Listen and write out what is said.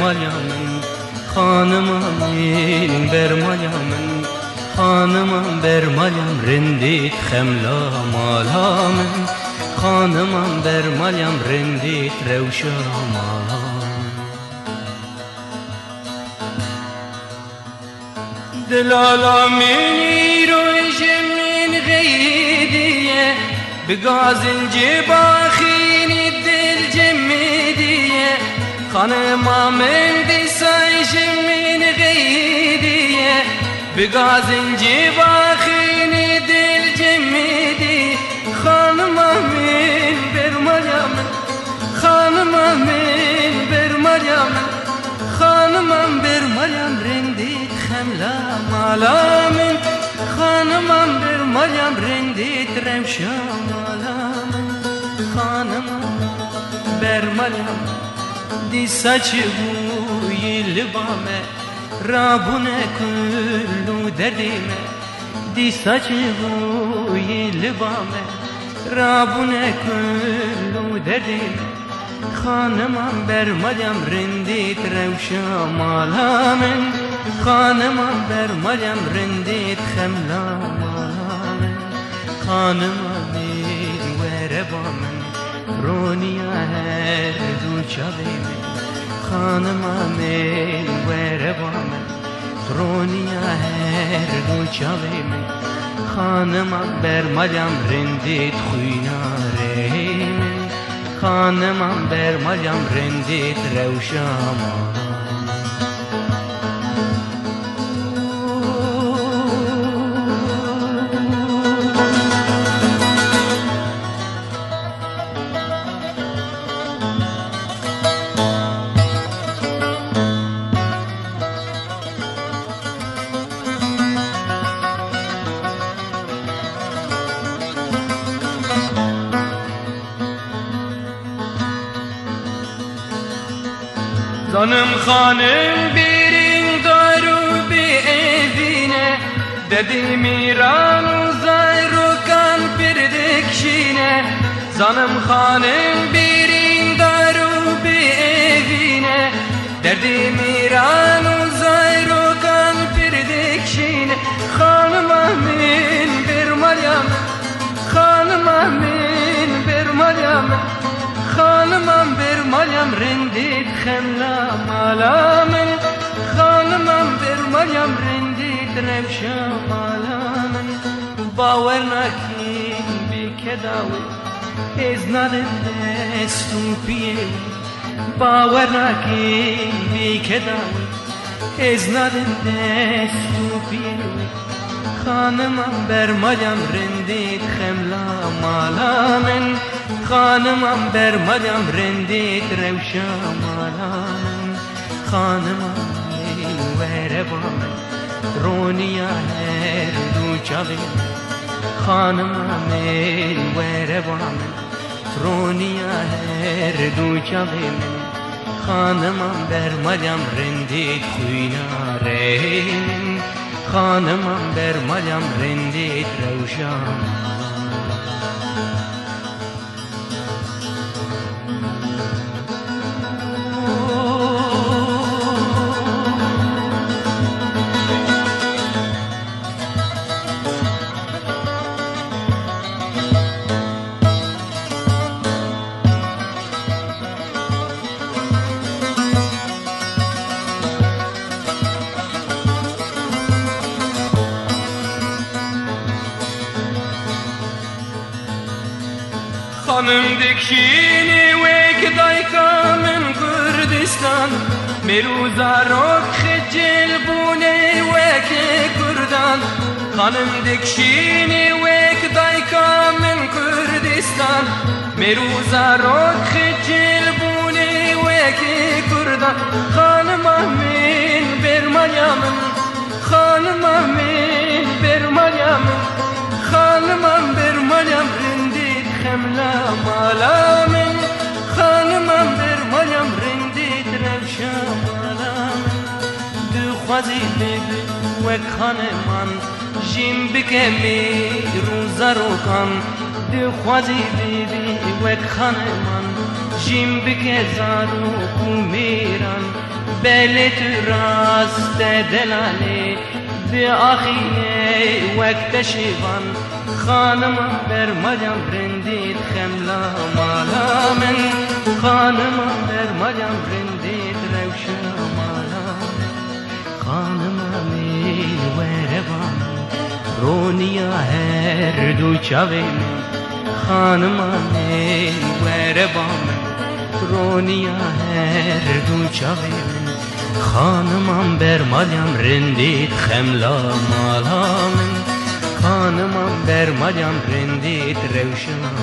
bermalyamın خانمان برمالیامن خانمان برمالیم رندیت خملا مالامن خانمان برمالیم رندیت روشا مالامن دلالا منی روش من غیدیه بگازن جباخین دل جمدیه خانما من دیسایش من غیدیه بگازن جباخین دل جمدی خانما من برمالیم خانما من برمالیم خانما برمالیم رندیت خملا مالامن خانما برمالیم رندیت روشا مالامن خانما برمالیم دی saçı bu yılbame Rabune kullu derdime di saçı bu yılbame Rabune kullu derdime Hanımam bermalyam rindit revşa malamen Hanımam bermalyam rindit khemla malamen Hanımam verebamen رونیا هر دو چاوی من خانم من وربا من رونیا هر دو چاوی من خانم برمالیم رندیت خویناره من خانم برمالیم رندیت روشاما Zanım hanım birin daru bir evine Dedim İran uzayrukan pirdekşine Zanım hanım birin daru bir evine Dedim İran uzayrukan pirdekşine Hanım amin bir malyam Hanım amin bir malyam خانمم بر مالیم رندید خملا مالامن خانمم بر مالیم رندید روشا مالامن باور نکن بی کداوی از ندم دستو پیه باور نکن بی کداوی از ندم دستو پیه خانمم بر مالیم رندید خملا مالامن خانمم برمالیم رندیت روشا مالامن خانمم وربامن رونیا هر دو چاوی خانمم وربامن رونیا هر دو چاوی خانمم برمالیم رندیت خویناره خانمم برمالیم رندیت روشا خانم دکشینی وک دایکا من کردستان مروزا روک خجل بونه وک کردان خانم دکشینی وک دایکا من کردستان مروزا روک خجل بونه وک کردان خانم من برمالیامن خانم من برمالیامن خانم برمالیم خملا مالامن خانمم برمالیم رندیت روشا مالامن دو خوازی بگو وک خانمان جیم بکمی روزا رو کن دو خوازی بگو وک خانمان جیم بکه زارو و میران بلت راست دلاله به آخیه وقت شیوان خانم بر مریم رندید خملا مالا من خانم بر مریم رندید روشا مالا خانم من وربان رونیا هر دو چاوین خانم من وربان رونیا هر دو چاوین خانمم بر مریم رندید خملا مالا من خانمم بر مریم رندید روشنا